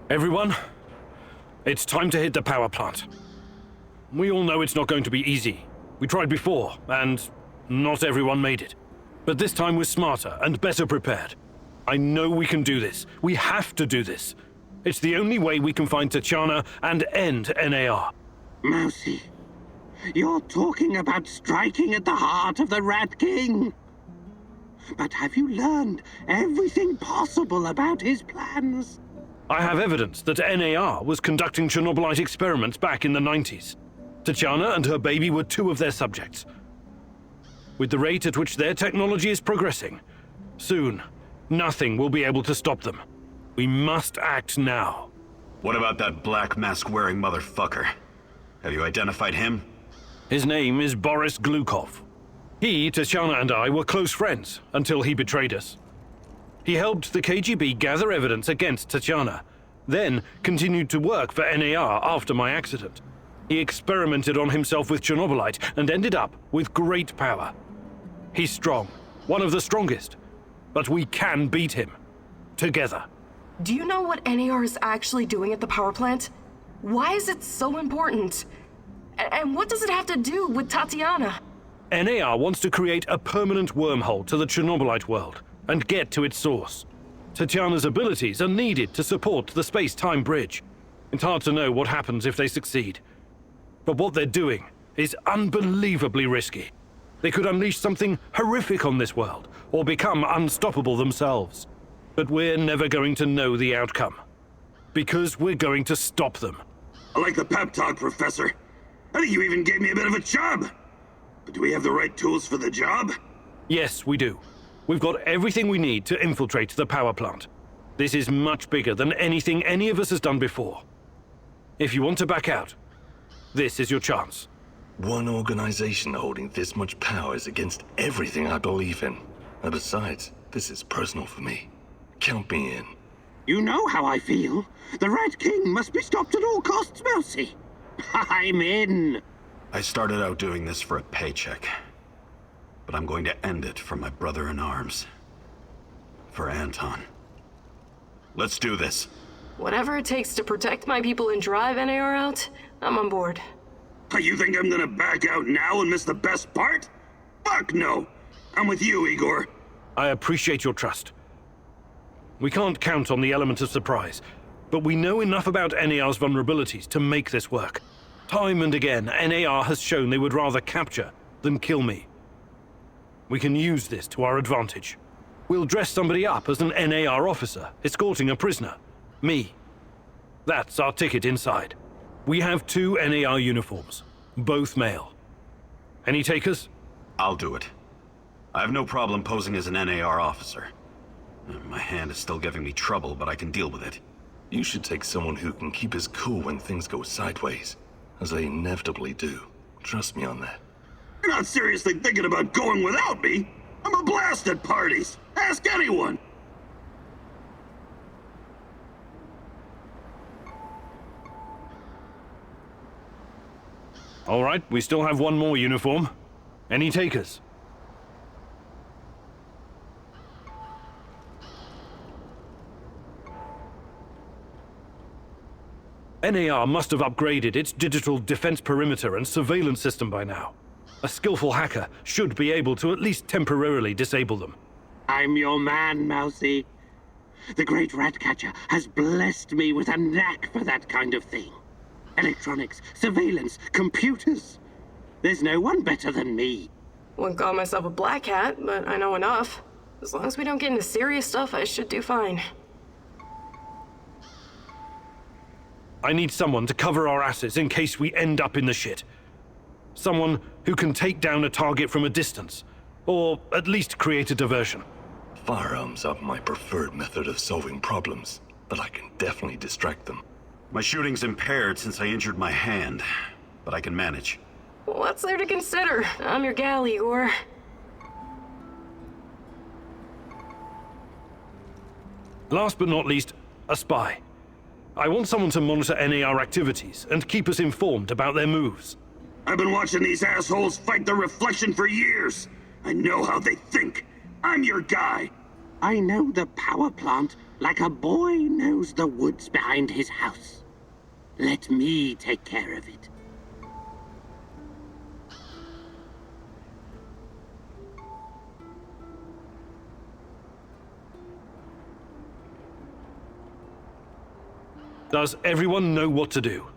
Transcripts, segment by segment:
Everyone, it's time to hit the power plant. We all know it's not going to be easy. We tried before, and not everyone made it. But this time we're smarter and better prepared. I know we can do this. We have to do this. It's the only way we can find Tachana and end NAR. Mousy, you're talking about striking at the heart of the Rat King. But have you learned everything possible about his plans? I have evidence that NAR was conducting Chernobylite experiments back in the 90s. Tachana and her baby were two of their subjects. With the rate at which their technology is progressing, soon, nothing will be able to stop them. We must act now. What about that black mask-wearing motherfucker? Have you identified him? His name is Boris Glukov. He, Tachana, and I were close friends until he betrayed us. He helped the KGB gather evidence against Tachana, then continued to work for NAR after my accident. He experimented on himself with Chernobylite and ended up with great power. He's strong, one of the strongest, but we can beat him. Together. Do you know what NAR is actually doing at the power plant? Why is it so important? And what does it have to do with Tatiana? NAR wants to create a permanent wormhole to the Chernobylite world and get to its source. Tatiana's abilities are needed to support the space-time bridge. It's hard to know what happens if they succeed. But what they're doing is unbelievably risky. They could unleash something horrific on this world, or become unstoppable themselves. But we're never going to know the outcome. Because we're going to stop them. I like the pep talk, Professor. I think you even gave me a bit of a job. But do we have the right tools for the job? Yes, we do. We've got everything we need to infiltrate the power plant. This is much bigger than anything any of us has done before. If you want to back out, this is your chance. One organization holding this much power is against everything I believe in. And besides, this is personal for me. Count me in. You know how I feel. The Rat King must be stopped at all costs, Mousy. I'm in. I started out doing this for a paycheck. But I'm going to end it for my brother in arms. For Anton. Let's do this. Whatever it takes to protect my people and drive NAR out, I'm on board. You think I'm gonna back out now and miss the best part? Fuck no. I'm with you, Igor. I appreciate your trust. We can't count on the element of surprise, but we know enough about NAR's vulnerabilities to make this work. Time and again, NAR has shown they would rather capture than kill me. We can use this to our advantage. We'll dress somebody up as an NAR officer, escorting a prisoner. Me. That's our ticket inside. We have 2 NAR uniforms, both male. Any takers? I'll do it. I have no problem posing as an NAR officer. My hand is still giving me trouble, but I can deal with it. You should take someone who can keep his cool when things go sideways, as they inevitably do. Trust me on that. You're not seriously thinking about going without me? I'm a blast at parties. Ask anyone. All right, we still have 1 more uniform. Any takers? NAR must have upgraded its digital defense perimeter and surveillance system by now. A skillful hacker should be able to at least temporarily disable them. I'm your man, Mousy. The great Ratcatcher has blessed me with a knack for that kind of thing. Electronics, surveillance, computers. There's no one better than me. Wouldn't call myself a black hat, but I know enough. As long as we don't get into serious stuff, I should do fine. I need someone to cover our asses in case we end up in the shit. Someone who can take down a target from a distance, or at least create a diversion. Firearms are my preferred method of solving problems, but I can definitely distract them. My shooting's impaired since I injured my hand, but I can manage. What's there to consider? I'm your gal, Igor. Last but not least, a spy. I want someone to monitor NAR activities and keep us informed about their moves. I've been watching these assholes fight the reflection for years. I know how they think. I'm your guy. I know the power plant like a boy knows the woods behind his house. Let me take care of it. Does everyone know what to do?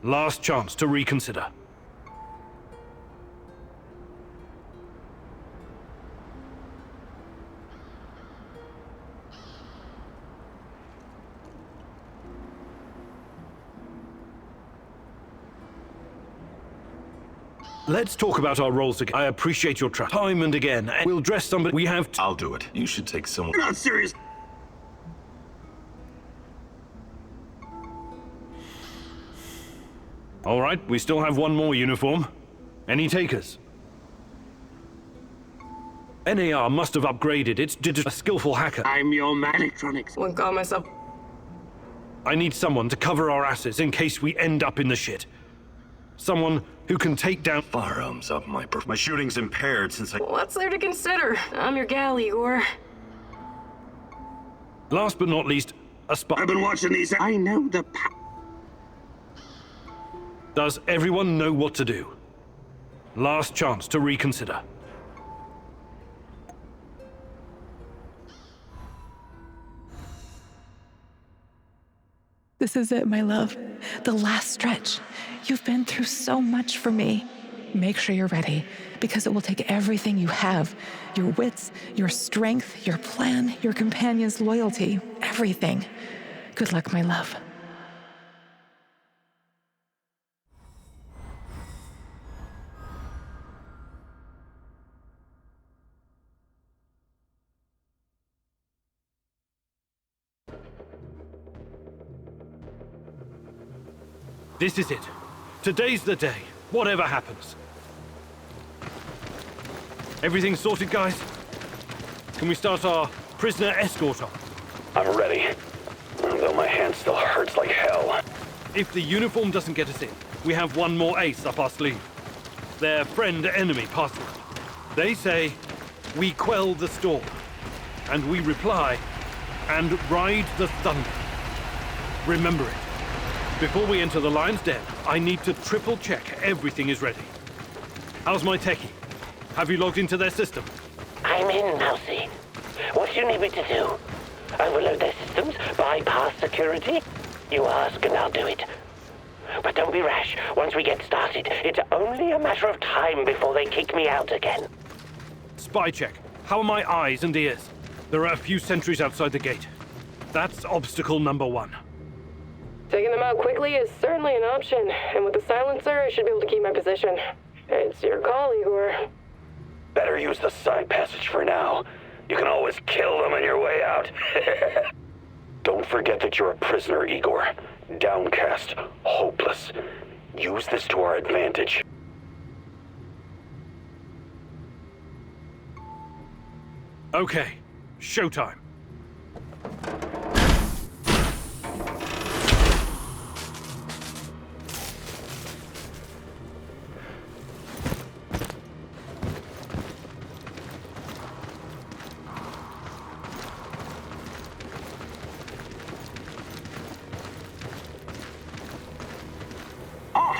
Last chance to reconsider. Let's talk about our roles again. I appreciate your trust. Time and again, we'll dress somebody. We have to. I'll do it. You should take someone. You're not serious. All right, we still have one more uniform. Any takers? NAR must have upgraded its digital. A skillful hacker. I'm your man. Electronics. Wouldn't call myself. I need someone to cover our asses in case we end up in the shit. Someone who can take down. Firearms up my My shooting's impaired since I... What's there to consider? I'm your gal, Igor. Last but not least, a spy. I've been watching these. I know the Does everyone know what to do? Last chance to reconsider. This is it, my love. The last stretch. You've been through so much for me. Make sure you're ready, because it will take everything you have. Your wits, your strength, your plan, your companion's loyalty, everything. Good luck, my love. This is it. Today's the day. Whatever happens. Everything sorted, guys? Can we start our prisoner escort on? I'm ready. Though my hand still hurts like hell. If the uniform doesn't get us in, we have one more ace up our sleeve. Their friend-enemy password. They say, we quell the storm. And we reply, and ride the thunder. Remember it. Before we enter the lion's den, I need to triple check everything is ready. How's my techie? Have you logged into their system? I'm in, Mousy. What do you need me to do? Overload their systems? Bypass security? You ask and I'll do it. But don't be rash. Once we get started, it's only a matter of time before they kick me out again. Spy check. How are my eyes and ears? There are a few sentries outside the gate. That's obstacle number one. Taking them out quickly is certainly an option, and with the silencer, I should be able to keep my position. It's your call, Igor. Better use the side passage for now. You can always kill them on your way out. Don't forget that you're a prisoner, Igor. Downcast, hopeless. Use this to our advantage. Okay, showtime.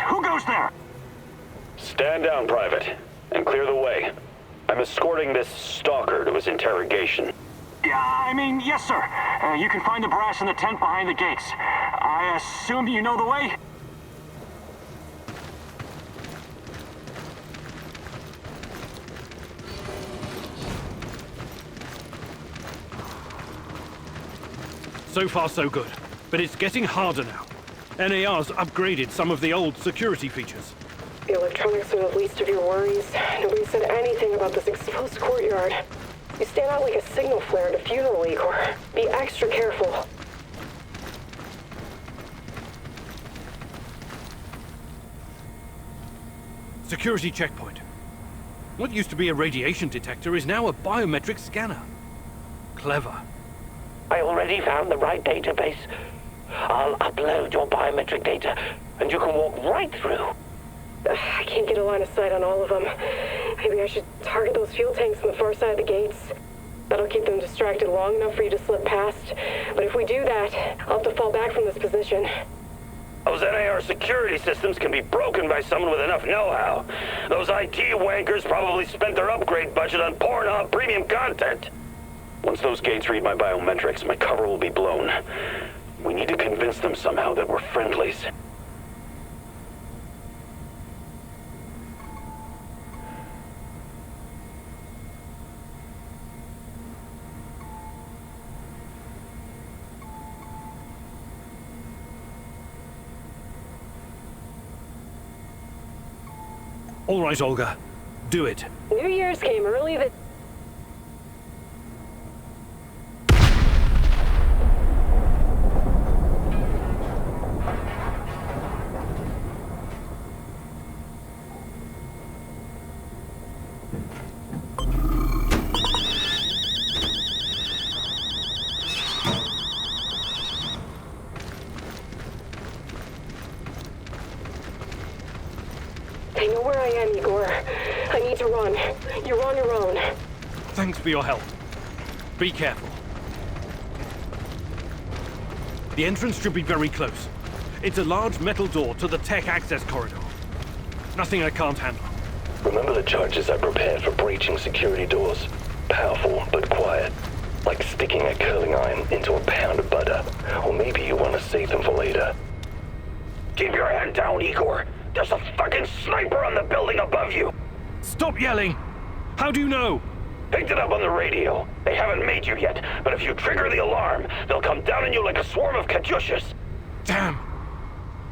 Who goes there? Stand down, Private, and clear the way. I'm escorting this stalker to his interrogation. Yes, sir. You can find the brass in the tent behind the gates. I assume you know the way? So far, so good. But it's getting harder now. NAR's upgraded some of the old security features. The electronics are the least of your worries. Nobody said anything about this exposed courtyard. You stand out like a signal flare at a funeral, Igor. Be extra careful. Security checkpoint. What used to be a radiation detector is now a biometric scanner. Clever. I already found the right database. I'll upload your biometric data, and you can walk right through. I can't get a line of sight on all of them. Maybe I should target those fuel tanks on the far side of the gates. That'll keep them distracted long enough for you to slip past. But if we do that, I'll have to fall back from this position. Those NAR security systems can be broken by someone with enough know-how. Those IT wankers probably spent their upgrade budget on Pornhub premium content. Once those gates read my biometrics, my cover will be blown. We need to convince them somehow that we're friendlies. All right, Olga. Do it. New Year's came early this... I know where I am, Igor. I need to run. You're on your own. Thanks for your help. Be careful. The entrance should be very close. It's a large metal door to the tech access corridor. Nothing I can't handle. Remember the charges I prepared for breaching security doors? Powerful, but quiet. Like sticking a curling iron into a pound of butter. Or maybe you want to save them for later. Keep your hand down, Igor. There's a fucking sniper on the building above you. Stop yelling! How do you know? Picked it up on the radio. They haven't made you yet, but if you trigger the alarm, they'll come down on you like a swarm of Katyushas. Damn!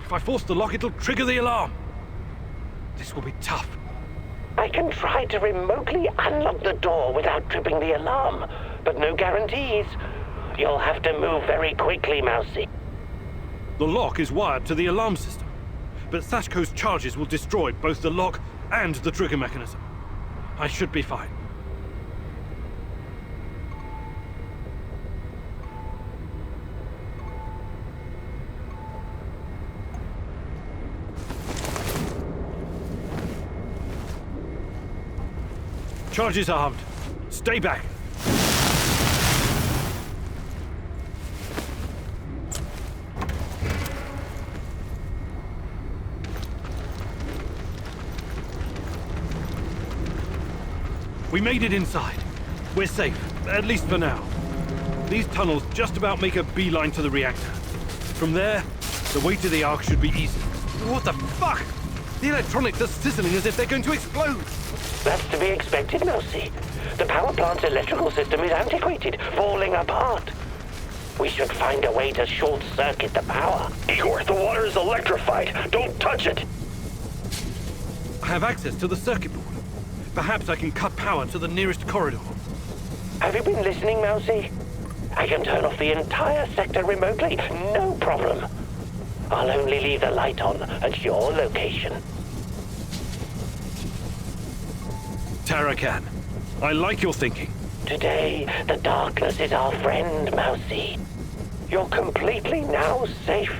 If I force the lock, it'll trigger the alarm. This will be tough. I can try to remotely unlock the door without tripping the alarm, but no guarantees. You'll have to move very quickly, Mousy. The lock is wired to the alarm system, but Sashko's charges will destroy both the lock and the trigger mechanism. I should be fine. Charges armed. Stay back. We made it inside. We're safe, at least for now. These tunnels just about make a beeline to the reactor. From there, the way to the Ark should be easy. What the fuck? The electronics are sizzling as if they're going to explode. That's to be expected, Mousy. The power plant's electrical system is antiquated, falling apart. We should find a way to short-circuit the power. Igor, the water is electrified. Don't touch it. I have access to the circuit board. Perhaps I can cut power to the nearest corridor. Have you been listening, Mousy? I can turn off the entire sector remotely, no problem. I'll only leave the light on at your location. Tarakan, I like your thinking. Today, the darkness is our friend, Mousy. You're completely now safe.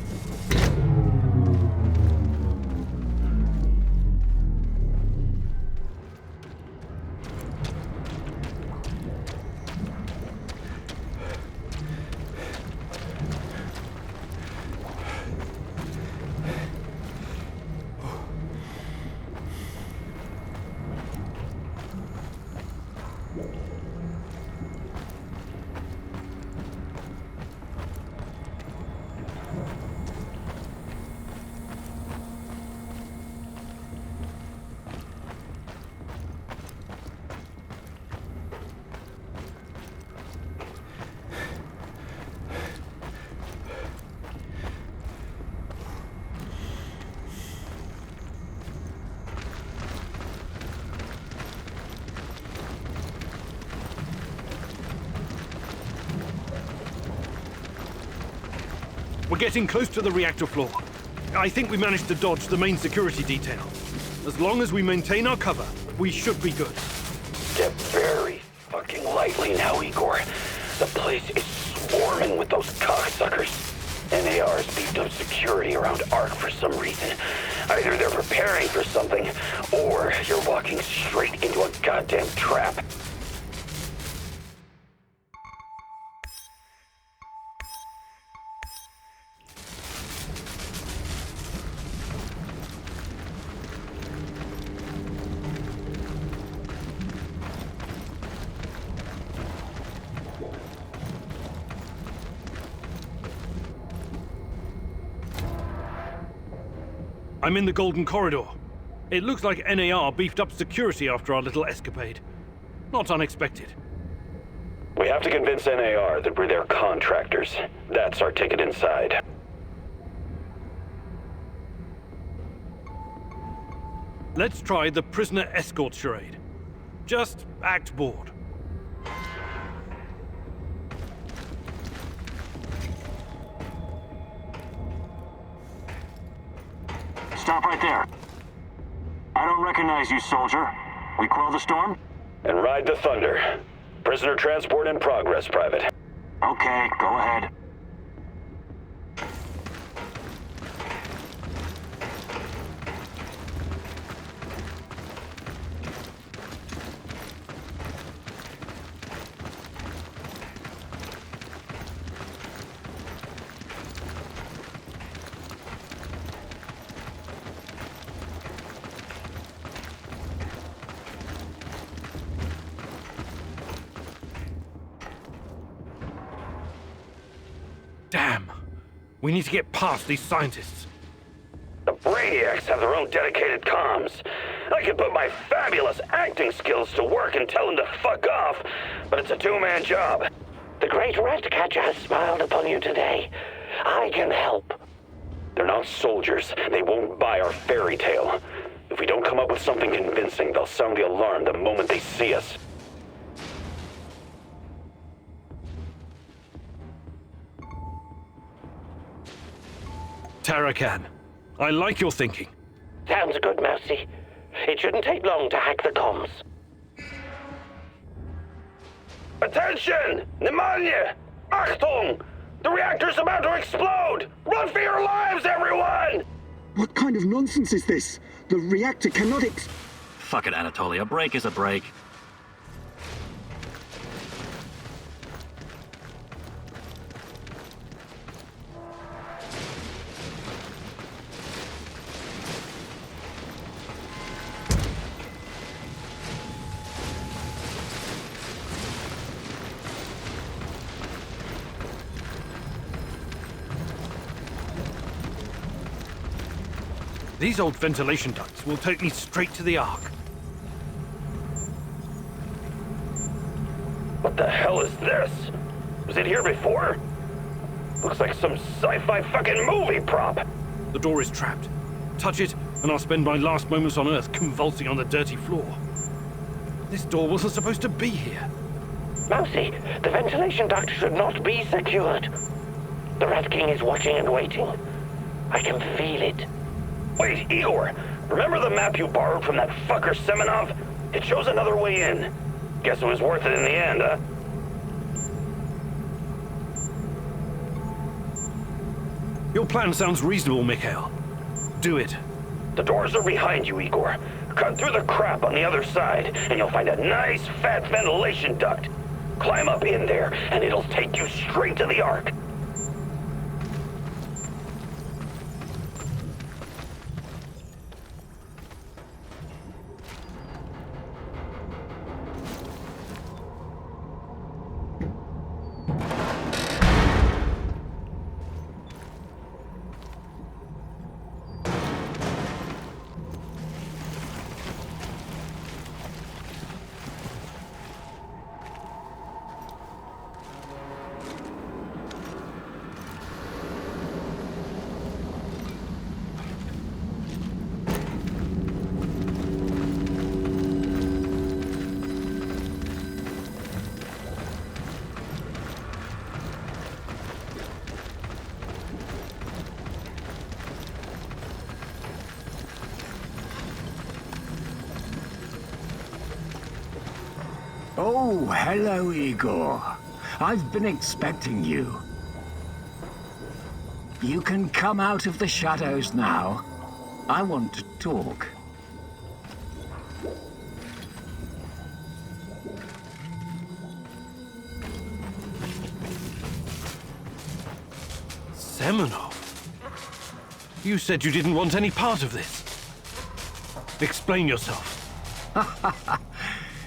We're getting close to the reactor floor. I think we managed to dodge the main security detail. As long as we maintain our cover, we should be good. Step very fucking lightly now, Igor. The place is swarming with those cocksuckers. NAR's beefed up security around Ark for some reason. Either they're preparing for something, or you're walking straight into a goddamn trap. I'm in the Golden Corridor. It looks like NAR beefed up security after our little escapade. Not unexpected. We have to convince NAR that we're their contractors. That's our ticket inside. Let's try the prisoner escort charade. Just act bored. Stop right there. I don't recognize you, soldier. We quell the storm? And ride the thunder. Prisoner transport in progress, Private. Okay, go ahead. Damn. We need to get past these scientists. The Brainiacs have their own dedicated comms. I could put my fabulous acting skills to work and tell them to fuck off, but it's a two-man job. The great rat catcher has smiled upon you today. I can help. They're not soldiers. They won't buy our fairy tale. If we don't come up with something convincing, they'll sound the alarm the moment they see us. Tarakan, I like your thinking. Sounds good, Mousy. It shouldn't take long to hack the comms. Attention! Pneumonia! Achtung! The reactor's about to explode! Run for your lives, everyone! What kind of nonsense is this? The reactor cannot Fuck it, Anatoly. A break is a break. These old ventilation ducts will take me straight to the Ark. What the hell is this? Was it here before? Looks like some sci-fi fucking movie prop. The door is trapped. Touch it, and I'll spend my last moments on Earth convulsing on the dirty floor. This door wasn't supposed to be here. Mousy, the ventilation duct should not be secured. The Rat King is watching and waiting. I can feel it. Wait, Igor! Remember the map you borrowed from that fucker Semenov? It shows another way in. Guess it was worth it in the end, huh? Your plan sounds reasonable, Mikhail. Do it. The doors are behind you, Igor. Cut through the crap on the other side, and you'll find a nice, fat ventilation duct. Climb up in there, and it'll take you straight to the Ark. Oh, hello, Igor. I've been expecting you. You can come out of the shadows now. I want to talk. Semenov? You said you didn't want any part of this. Explain yourself.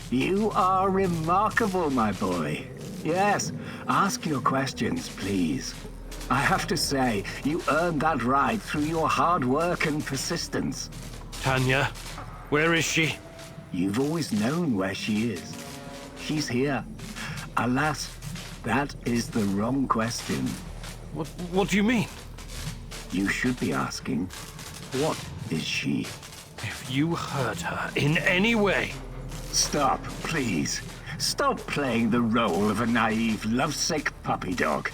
You are remarkable, my boy. Yes, ask your questions, please. I have to say, you earned that right through your hard work and persistence. Tanya, where is she? You've always known where she is. She's here. Alas, that is the wrong question. What do you mean? You should be asking, what is she? If you hurt her in any way... Stop, please. Stop playing the role of a naive, lovesick puppy dog.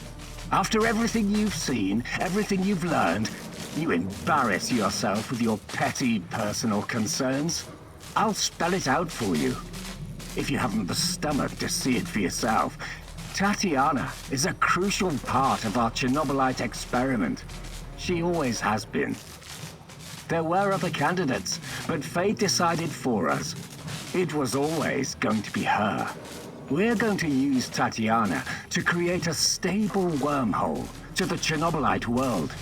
After everything you've seen, everything you've learned, you embarrass yourself with your petty personal concerns. I'll spell it out for you. If you haven't the stomach to see it for yourself, Tatiana is a crucial part of our Chernobylite experiment. She always has been. There were other candidates, but fate decided for us. It was always going to be her. We're going to use Tatiana to create a stable wormhole to the Chernobylite world.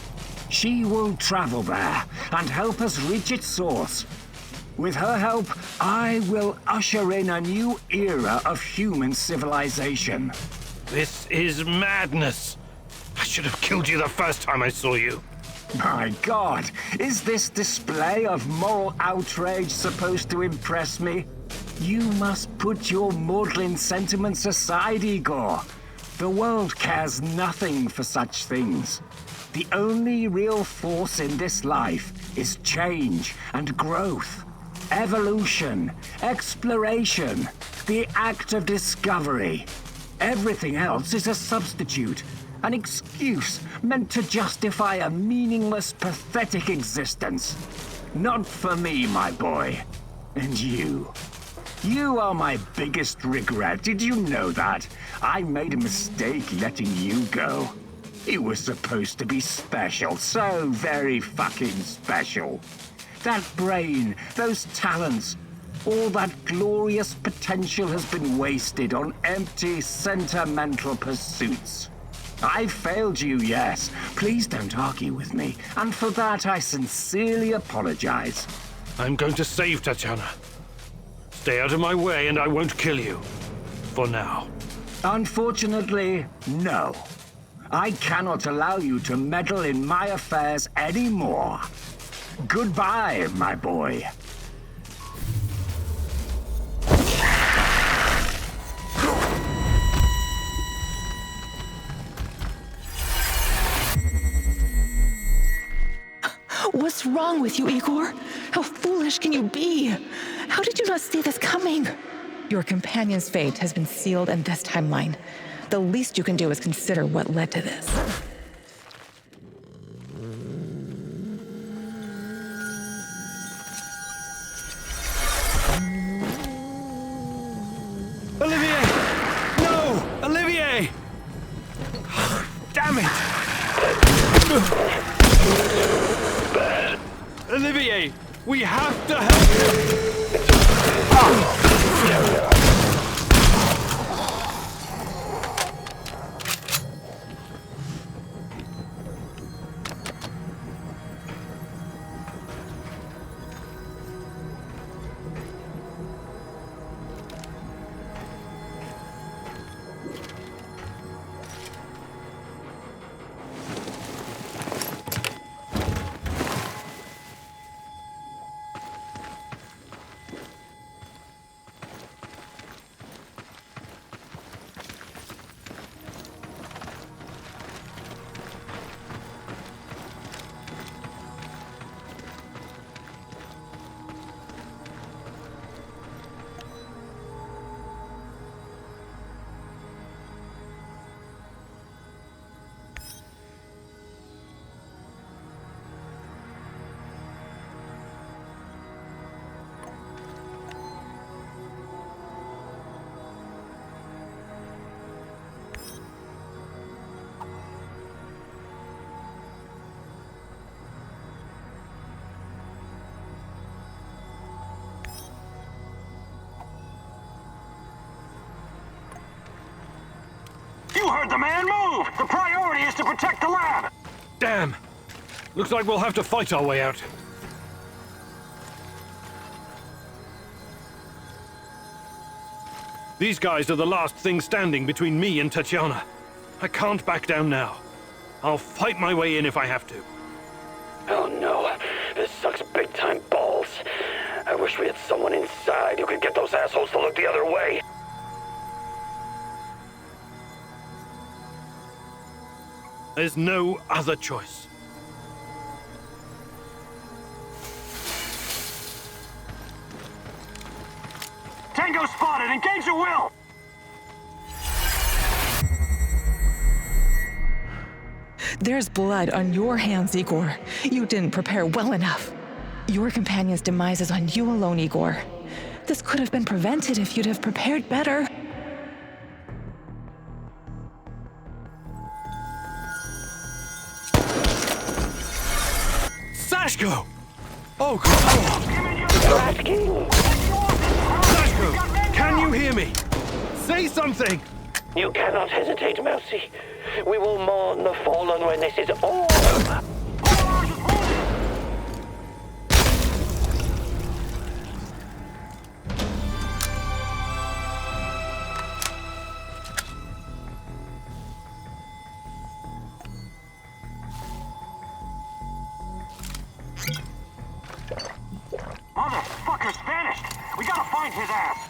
She will travel there and help us reach its source. With her help, I will usher in a new era of human civilization. This is madness. I should have killed you the first time I saw you. My God, is this display of moral outrage supposed to impress me? You must put your maudlin sentiments aside, Igor. The world cares nothing for such things. The only real force in this life is change and growth, evolution, exploration, the act of discovery. Everything else is a substitute, an excuse meant to justify a meaningless, pathetic existence. Not for me, my boy. And you. You are my biggest regret. Did you know that? I made a mistake letting you go. You were supposed to be special, so very fucking special. That brain, those talents, all that glorious potential has been wasted on empty, sentimental pursuits. I failed you, yes. Please don't argue with me, and for that I sincerely apologize. I'm going to save Tatiana. Stay out of my way and I won't kill you. For now. Unfortunately, no. I cannot allow you to meddle in my affairs anymore. Goodbye, my boy. What's wrong with you, Igor? How foolish can you be? How did you not see this coming? Your companion's fate has been sealed in this timeline. The least you can do is consider what led to this. Olivier! No! Olivier! Damn it! Bad. Olivier! We have to help him! You heard the man move! The priority is to protect the lab! Damn! Looks like we'll have to fight our way out. These guys are the last thing standing between me and Tatiana. I can't back down now. I'll fight my way in if I have to. Oh no, this sucks big time balls. I wish we had someone inside who could get those assholes to look the other way. There's no other choice. Tango spotted! Engage at will! There's blood on your hands, Igor. You didn't prepare well enough. Your companion's demise is on you alone, Igor. This could have been prevented if you'd have prepared better. Sashko! Oh, God! Sashko, can you hear me? Say something! You cannot hesitate, Mousy. We will mourn the fallen when this is all over. Motherfucker's vanished! We gotta find his ass!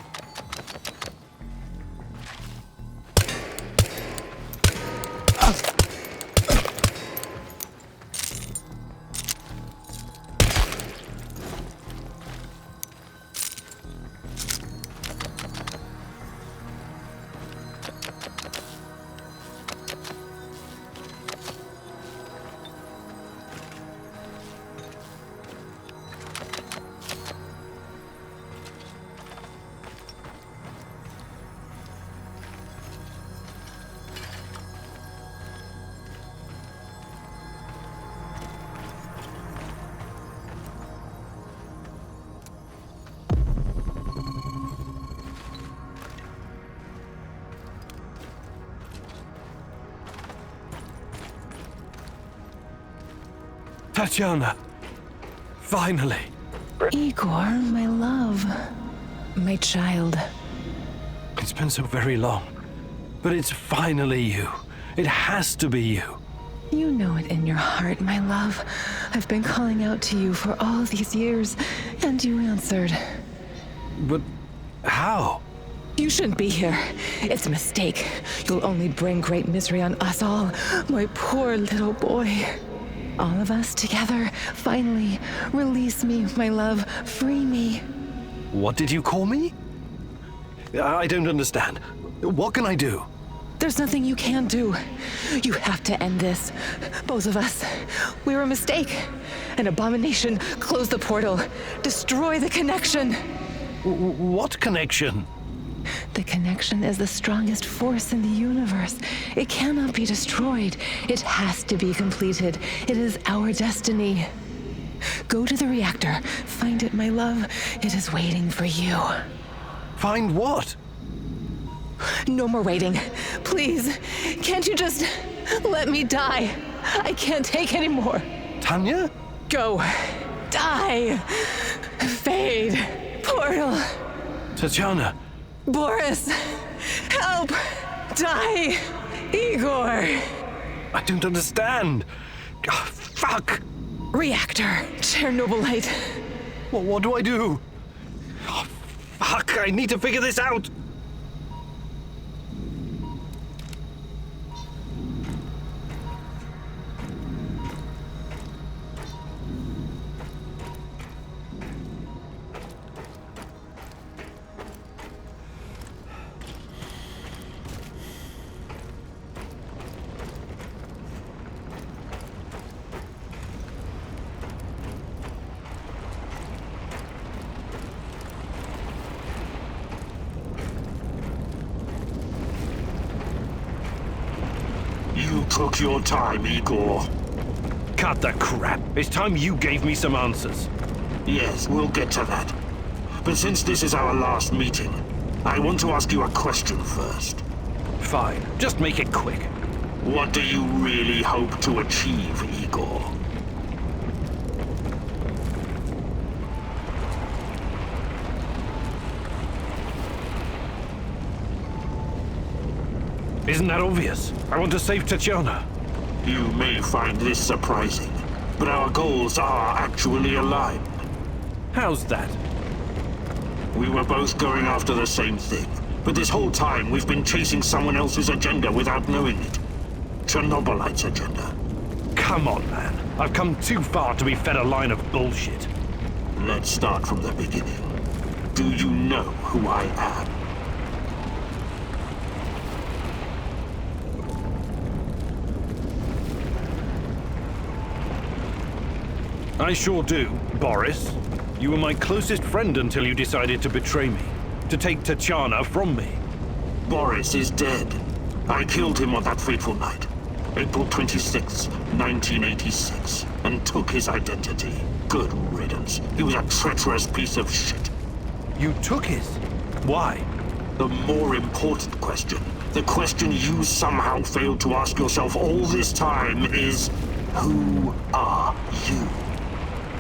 Tatiana! Finally! Igor, my love. My child. It's been so very long. But it's finally you. It has to be you. You know it in your heart, my love. I've been calling out to you for all these years, and you answered. But how? You shouldn't be here. It's a mistake. You'll only bring great misery on us all. My poor little boy. All of us together, finally. Release me, my love. Free me. What did you call me? I don't understand. What can I do? There's nothing you can do. You have to end this. Both of us. We're a mistake. An abomination. Close the portal. Destroy the connection. What connection? The connection is the strongest force in the universe. It cannot be destroyed. It has to be completed. It is our destiny. Go to the reactor. Find it, my love. It is waiting for you. Find what? No more waiting. Please, can't you just let me die? I can't take any more. Tanya? Go. Die. Fade. Portal. Tatiana. Boris. Help. Die. Igor. I don't understand. Oh, fuck. Reactor. Chernobylite. What do I do? Oh, fuck, I need to figure this out. You took your time, Igor. Cut the crap. It's time you gave me some answers. Yes, we'll get to that. But since this is our last meeting, I want to ask you a question first. Fine. Just make it quick. What do you really hope to achieve, Igor? Isn't that obvious? I want to save Tatiana. You may find this surprising, but our goals are actually aligned. How's that? We were both going after the same thing, but this whole time we've been chasing someone else's agenda without knowing it. Chernobylite's agenda. Come on, man. I've come too far to be fed a line of bullshit. Let's start from the beginning. Do you know who I am? I sure do, Boris. You were my closest friend until you decided to betray me. To take Tatiana from me. Boris is dead. I killed him on that fateful night, April 26th, 1986, and took his identity. Good riddance. He was a treacherous piece of shit. You took his? Why? The more important question, the question you somehow failed to ask yourself all this time is, who are you?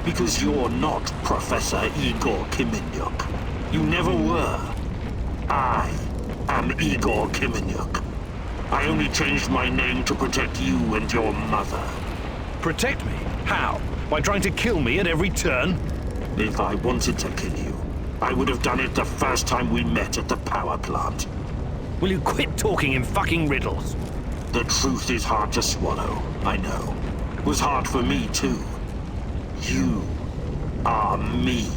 Because you're not Professor Igor Kiminyuk. You never were. I am Igor Kiminyuk. I only changed my name to protect you and your mother. Protect me? How? By trying to kill me at every turn? If I wanted to kill you, I would have done it the first time we met at the power plant. Will you quit talking in fucking riddles? The truth is hard to swallow, I know. It was hard for me, too. You are me.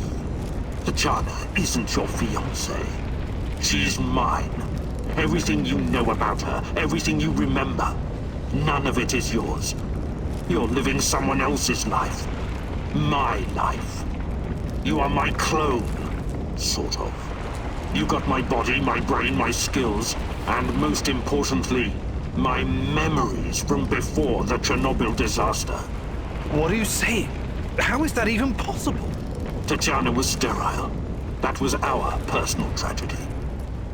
Tatiana isn't your fiancée. She's mine. Everything you know about her, everything you remember, none of it is yours. You're living someone else's life. My life. You are my clone, sort of. You got my body, my brain, my skills, and most importantly, my memories from before the Chernobyl disaster. What are you saying? How is that even possible? Tatiana was sterile. That was our personal tragedy.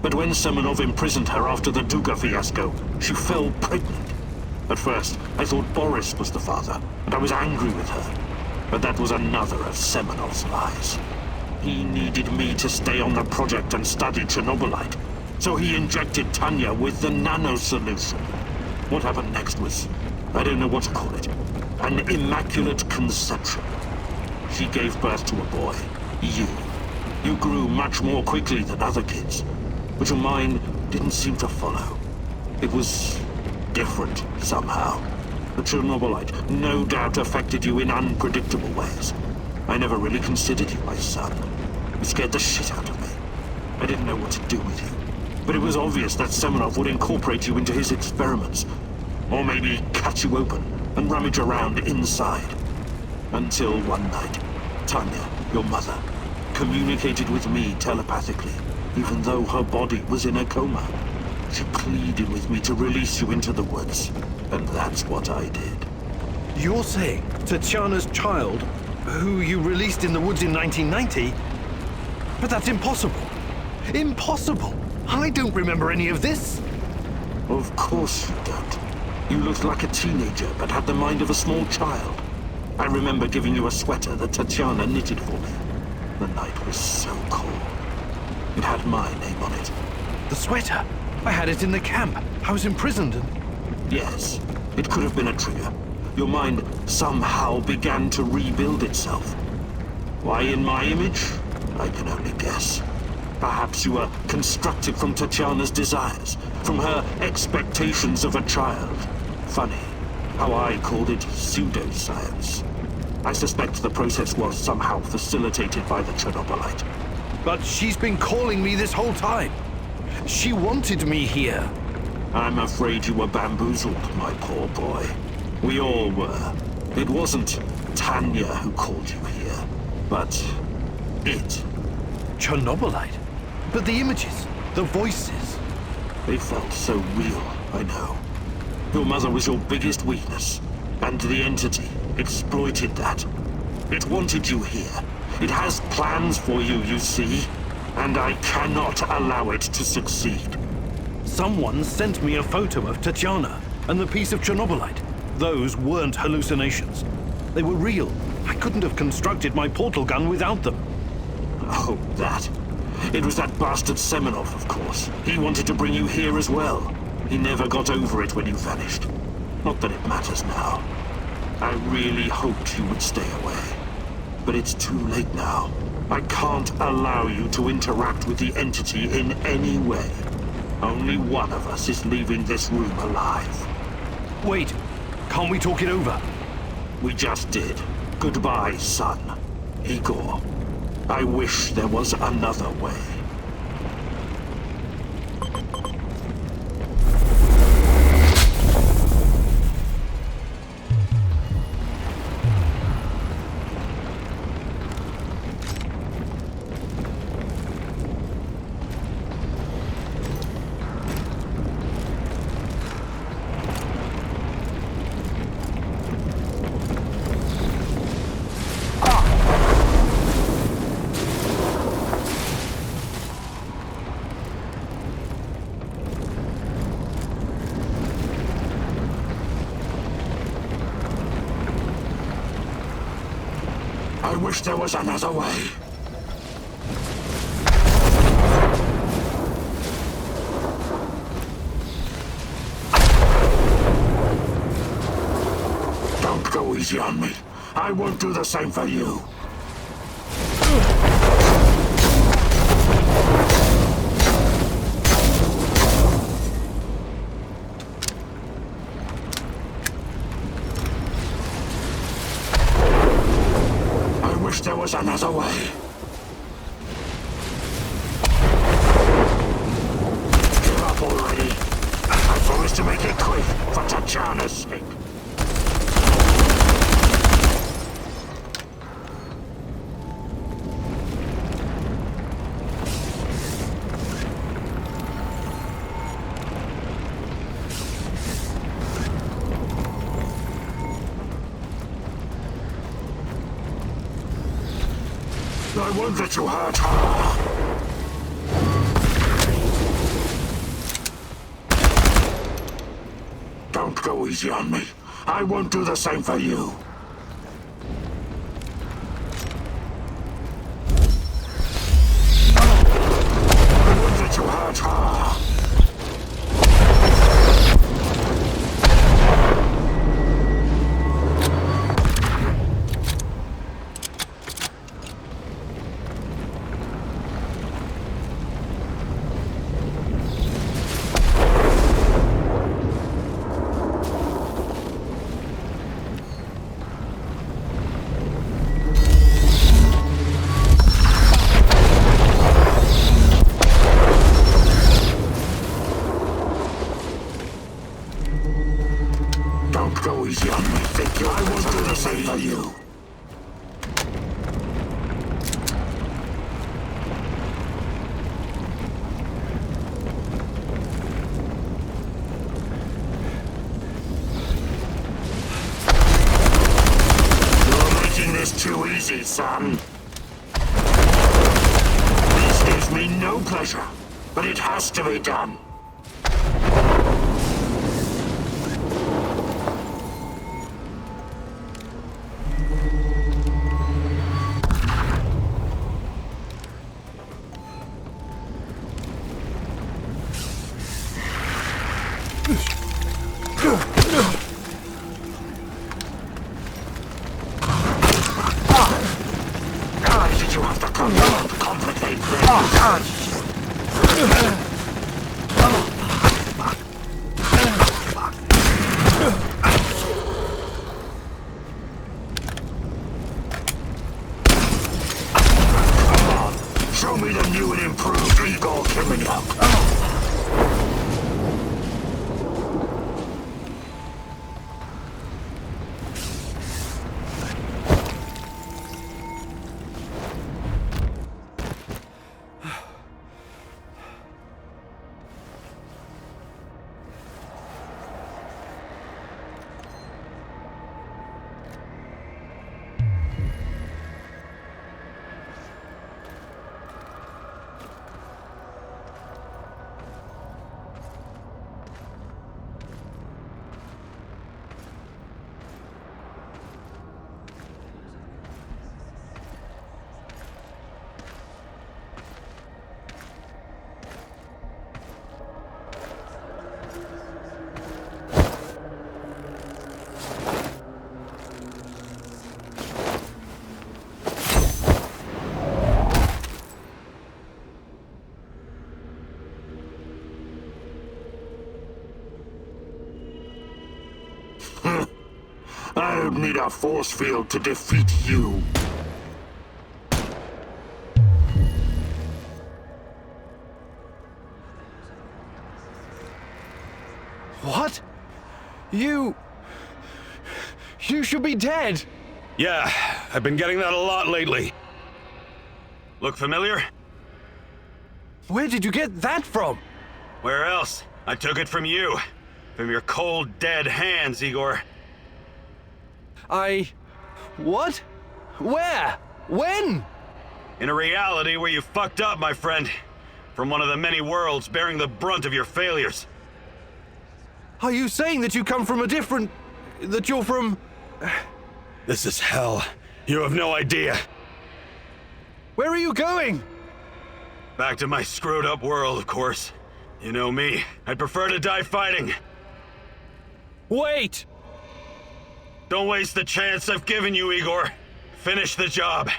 But when Semenov imprisoned her after the Duga fiasco, she fell pregnant. At first, I thought Boris was the father, and I was angry with her. But that was another of Semenov's lies. He needed me to stay on the project and study Chernobylite, so he injected Tanya with the nano solution. What happened next was, I don't know what to call it, an immaculate conception. She gave birth to a boy, you. You grew much more quickly than other kids, but your mind didn't seem to follow. It was different somehow. The Chernobylite no doubt affected you in unpredictable ways. I never really considered you my son. You scared the shit out of me. I didn't know what to do with you. But it was obvious that Semenov would incorporate you into his experiments. Or maybe cut you open and rummage around inside. Until one night, Tanya, your mother, communicated with me telepathically, even though her body was in a coma. She pleaded with me to release you into the woods, and that's what I did. You're saying Tatiana's child, who you released in the woods in 1990? But that's impossible. Impossible! I don't remember any of this. Of course you don't. You looked like a teenager, but had the mind of a small child. I remember giving you a sweater that Tatiana knitted for me. The night was so cold. It had my name on it. The sweater? I had it in the camp. I was imprisoned and... Yes, it could have been a trigger. Your mind somehow began to rebuild itself. Why in my image? I can only guess. Perhaps you were constructed from Tatiana's desires, from her expectations of a child. Funny how I called it pseudoscience. I suspect the process was somehow facilitated by the Chernobylite. But she's been calling me this whole time. She wanted me here. I'm afraid you were bamboozled, my poor boy. We all were. It wasn't Tanya who called you here, but it. Chernobylite? But the images, the voices. They felt so real, I know. Your mother was your biggest weakness, and the entity exploited that. It wanted you here. It has plans for you, you see, and I cannot allow it to succeed. Someone sent me a photo of Tatiana and the piece of Chernobylite. Those weren't hallucinations. They were real. I couldn't have constructed my portal gun without them. Oh, that. It was that bastard Semenov, of course. He wanted to bring you here as well. He never got over it when you vanished. Not that it matters now. I really hoped you would stay away. But it's too late now. I can't allow you to interact with the entity in any way. Only one of us is leaving this room alive. Wait, can't we talk it over? We just did. Goodbye, son. Igor. I wish there was another way. I wish there was another way. Don't go easy on me. I won't do the same for you. There was another way. Give up already. I promised to make it quick for Tatjana's sake. I won't let you hurt her. Don't go easy on me. I won't do the same for you. I won't let you hurt her. Go easy on me, thank you. I won't do the same for you. You're making this too easy, son. This gives me no pleasure, but it has to be done. Did you have to complicate things? Show me the new and improved Igor Kiminuk. I don't need a force field to defeat you. What? You should be dead. Yeah, I've been getting that a lot lately. Look familiar? Where did you get that from? Where else? I took it from you. From your cold, dead hands, Igor. What? Where? When? In a reality where you fucked up, my friend. From one of the many worlds bearing the brunt of your failures. Are you saying that you come from a different... that you're from... This is hell. You have no idea. Where are you going? Back to my screwed up world, of course. You know me. I'd prefer to die fighting. Wait! Don't waste the chance I've given you, Igor. Finish the job.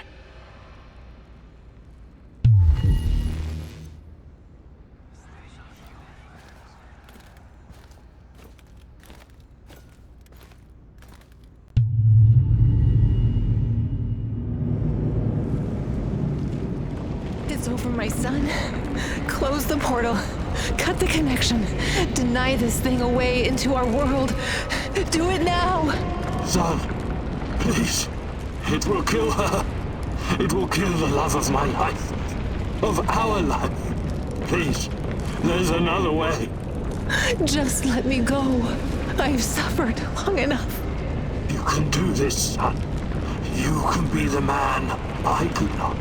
It's over, my son. Close the portal. Cut the connection. Deny this thing away into our world. Do it now! Son, please. It will kill her. It will kill the love of my life. Of our life. Please, there's another way. Just let me go. I've suffered long enough. You can do this, son. You can be the man I could not.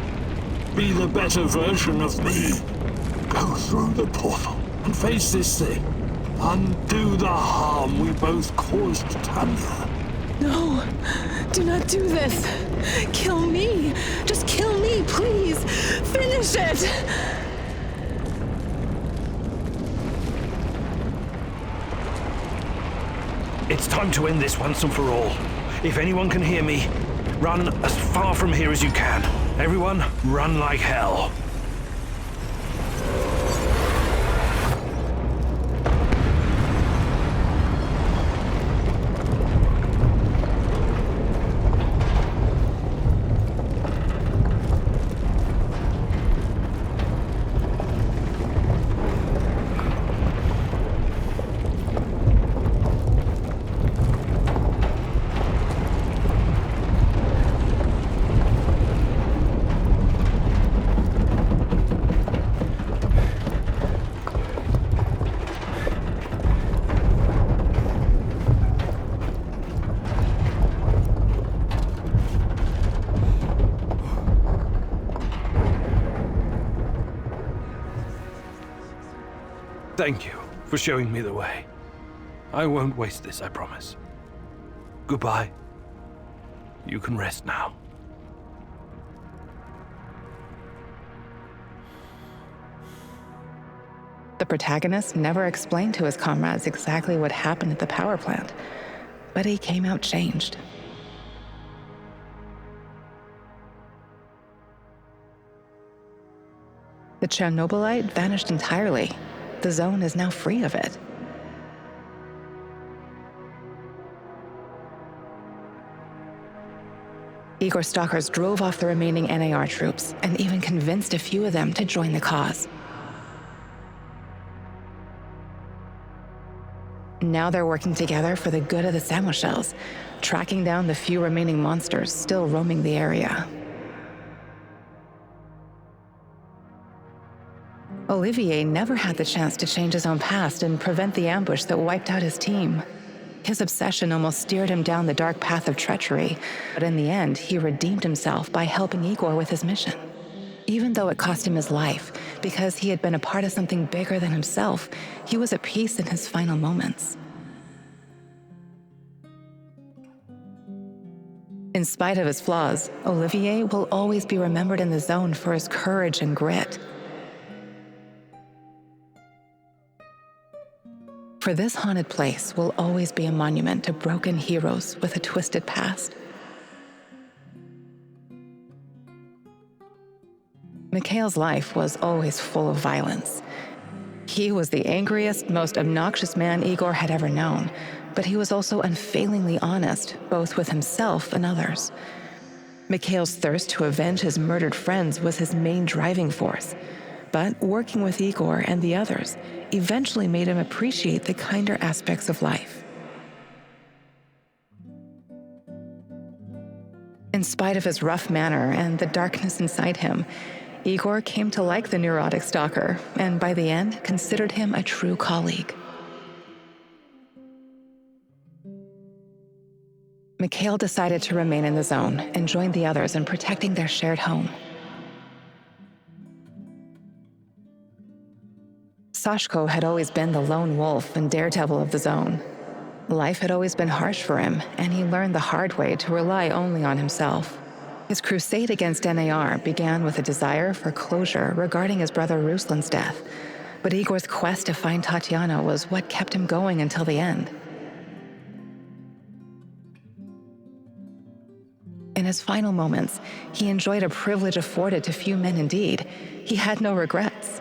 Be the better version of me. Go through the portal and face this thing. Undo the harm we both caused Tanya. No, do not do this. Kill me. Just kill me, please. Finish it. It's time to end this once and for all. If anyone can hear me, run as far from here as you can. Everyone, run like hell. Thank you for showing me the way. I won't waste this, I promise. Goodbye. You can rest now. The protagonist never explained to his comrades exactly what happened at the power plant, but he came out changed. The Chernobylite vanished entirely. The zone is now free of it. Igor stalkers drove off the remaining NAR troops and even convinced a few of them to join the cause. Now they're working together for the good of the Samoshels, tracking down the few remaining monsters still roaming the area. Olivier never had the chance to change his own past and prevent the ambush that wiped out his team. His obsession almost steered him down the dark path of treachery, but in the end, he redeemed himself by helping Igor with his mission. Even though it cost him his life, because he had been a part of something bigger than himself, he was at peace in his final moments. In spite of his flaws, Olivier will always be remembered in the zone for his courage and grit. For this haunted place will always be a monument to broken heroes with a twisted past. Mikhail's life was always full of violence. He was the angriest, most obnoxious man Igor had ever known, but he was also unfailingly honest, both with himself and others. Mikhail's thirst to avenge his murdered friends was his main driving force, but working with Igor and the others eventually made him appreciate the kinder aspects of life. In spite of his rough manner and the darkness inside him, Igor came to like the neurotic stalker, and by the end considered him a true colleague. Mikhail decided to remain in the zone and join the others in protecting their shared home. Sashko had always been the lone wolf and daredevil of the zone. Life had always been harsh for him, and he learned the hard way to rely only on himself. His crusade against NAR began with a desire for closure regarding his brother Ruslan's death, but Igor's quest to find Tatiana was what kept him going until the end. In his final moments, he enjoyed a privilege afforded to few men indeed. He had no regrets.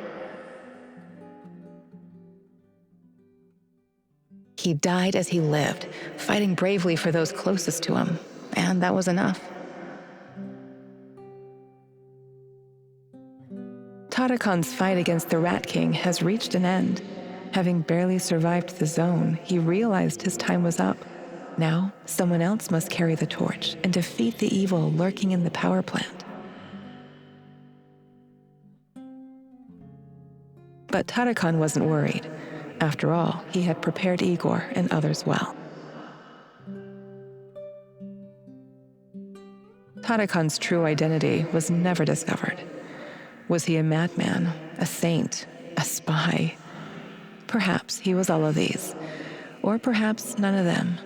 He died as he lived, fighting bravely for those closest to him, and that was enough. Tarakan's fight against the Rat King has reached an end. Having barely survived the zone, he realized his time was up. Now, someone else must carry the torch and defeat the evil lurking in the power plant. But Tarakan wasn't worried. After all, he had prepared Igor and others well. Tarakan's true identity was never discovered. Was he a madman, a saint, a spy? Perhaps he was all of these, or perhaps none of them.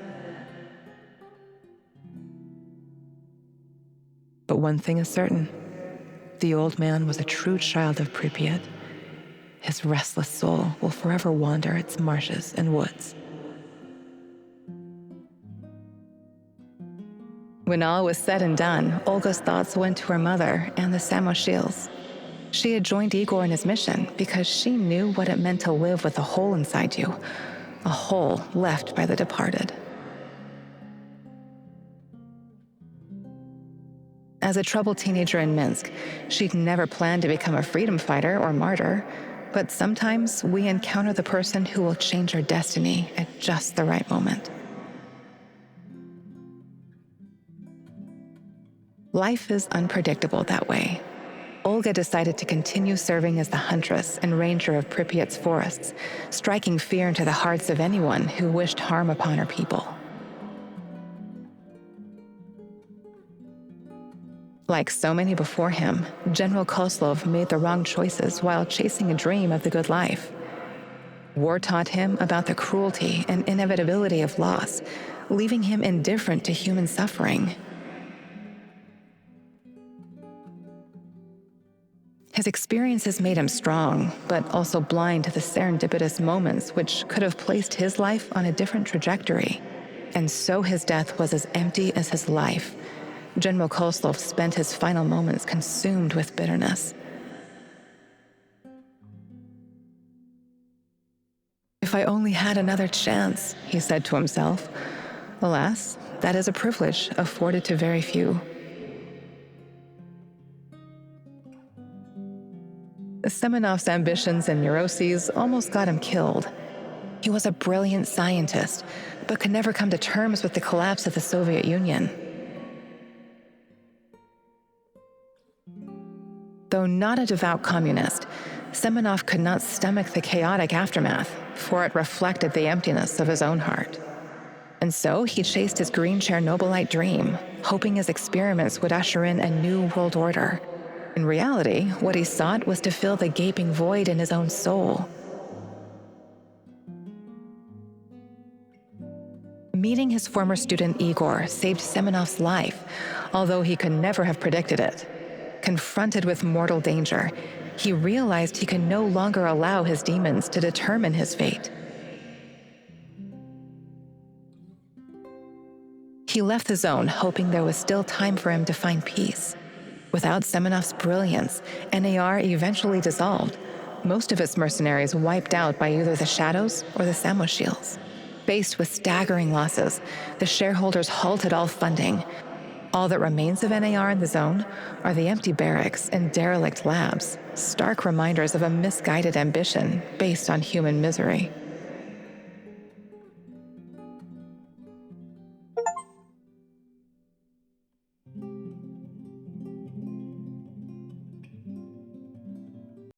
But one thing is certain, the old man was a true child of Pripyat. His restless soul will forever wander its marshes and woods. When all was said and done, Olga's thoughts went to her mother and the Samoshils. She had joined Igor in his mission because she knew what it meant to live with a hole inside you, a hole left by the departed. As a troubled teenager in Minsk, she'd never planned to become a freedom fighter or martyr, but sometimes we encounter the person who will change our destiny at just the right moment. Life is unpredictable that way. Olga decided to continue serving as the huntress and ranger of Pripyat's forests, striking fear into the hearts of anyone who wished harm upon her people. Like so many before him, General Kozlov made the wrong choices while chasing a dream of the good life. War taught him about the cruelty and inevitability of loss, leaving him indifferent to human suffering. His experiences made him strong, but also blind to the serendipitous moments which could have placed his life on a different trajectory. And so his death was as empty as his life. General Kozlov spent his final moments consumed with bitterness. If I only had another chance, he said to himself. Alas, that is a privilege afforded to very few. Semenov's ambitions and neuroses almost got him killed. He was a brilliant scientist, but could never come to terms with the collapse of the Soviet Union. Though not a devout communist, Semenov could not stomach the chaotic aftermath, for it reflected the emptiness of his own heart. And so he chased his green Chernobylite dream, hoping his experiments would usher in a new world order. In reality, what he sought was to fill the gaping void in his own soul. Meeting his former student Igor saved Semenov's life, although he could never have predicted it. Confronted with mortal danger, he realized he could no longer allow his demons to determine his fate. He left the zone hoping there was still time for him to find peace. Without Semenov's brilliance, NAR eventually dissolved, most of its mercenaries wiped out by either the Shadows or the Samoshiels. Faced with staggering losses, the shareholders halted all funding. All that remains of NAR in the zone are the empty barracks and derelict labs, stark reminders of a misguided ambition based on human misery.